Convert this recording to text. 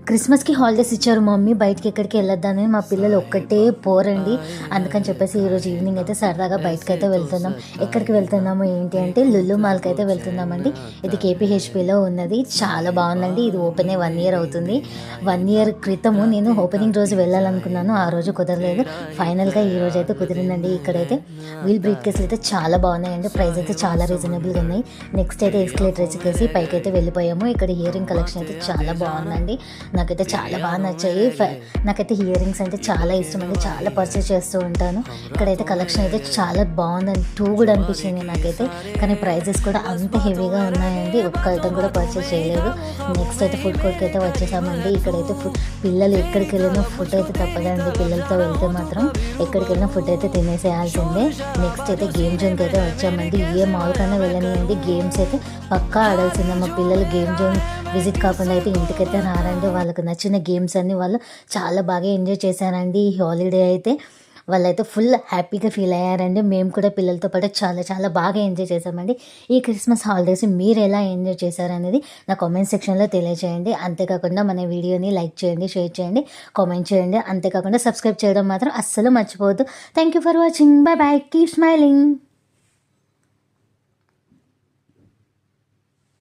క్రిస్మస్కి హాలిడేస్ ఇచ్చారు మమ్మీ, బయటికి ఎక్కడికి వెళ్ళొద్దని. మా పిల్లలు ఒక్కటే పోరండి. అందుకని చెప్పేసి ఈరోజు ఈవినింగ్ అయితే సరదాగా బయటకు అయితే వెళ్తున్నాం. ఎక్కడికి వెళ్తున్నాము ఏంటి అంటే లులు మాల్కి అయితే వెళ్తున్నామండి. ఇది కేపీహెచ్పిలో ఉన్నది. చాలా బాగుందండి. ఇది ఓపెన్ అయ్యి 1 ఇయర్ అవుతుంది. 1 ఇయర్ క్రితము నేను ఓపెనింగ్ రోజు వెళ్ళాలనుకున్నాను, ఆ రోజు కుదరలేదు. ఫైనల్గా ఈ రోజు అయితే కుదిరిందండి. ఇక్కడైతే వీల్ బ్రీఫ్ కేసులు అయితే చాలా బాగున్నాయండి. ప్రైస్ అయితే చాలా రీజనబుల్గా ఉన్నాయి. నెక్స్ట్ అయితే ఎస్కలేటర్ ఎక్కేసి పైకి అయితే వెళ్ళిపోయాము. ఇక్కడ ఇయరింగ్ కలెక్షన్ అయితే చాలా బాగుందండి. నాకైతే చాలా బాగా నచ్చాయి. నాకైతే ఇయర్ రింగ్స్ అంటే చాలా ఇష్టం అండి. చాలా పర్చేస్ చేస్తూ ఉంటాను. ఇక్కడైతే కలెక్షన్ అయితే చాలా బాగుందండి. 2 కూడా అనిపించింది నాకైతే. కానీ ప్రైజెస్ కూడా అంత హెవీగా ఉన్నాయండి. ఒక్క ఐటమ్ కూడా పర్చేస్ చేయలేదు. నెక్స్ట్ అయితే ఫుడ్ కోర్ట్కి అయితే వచ్చేసామండి. ఇక్కడైతే పిల్లలు ఎక్కడికి వెళ్ళినా ఫుడ్ అయితే తప్పదండి. పిల్లలతో వెళ్తే మాత్రం ఎక్కడికి వెళ్ళినా ఫుడ్ అయితే తినేసేయాల్సిందే. నెక్స్ట్ అయితే గేమ్ జోన్కి అయితే వచ్చామండి. ఏ మాల్ కన్నా వెళ్ళనివ్వండి, గేమ్స్ అయితే పక్కా ఆడాల్సిందే. మా పిల్లలు గేమ్ జోన్ విజిట్ కాకుండా అయితే ఇంటికైతే రారండి. వాళ్ళకు నచ్చిన గేమ్స్ అన్నీ వాళ్ళు చాలా బాగా ఎంజాయ్ చేశారండి. ఈ హాలిడే అయితే వాళ్ళైతే ఫుల్ హ్యాపీగా ఫీల్ అయ్యారండి. మేము కూడా పిల్లలతో పాటు చాలా చాలా బాగా ఎంజాయ్ చేసామండి. ఈ క్రిస్మస్ హాలిడేస్ మీరు ఎలా ఎంజాయ్ చేశారనేది నా కామెంట్ సెక్షన్లో తెలియజేయండి. అంతేకాకుండా మన వీడియోని లైక్ చేయండి, షేర్ చేయండి, కామెంట్ చేయండి. అంతేకాకుండా సబ్స్క్రైబ్ చేయడం మాత్రం అస్సలు మర్చిపోవద్దు. Thank you for watching. By by. Keep smiling.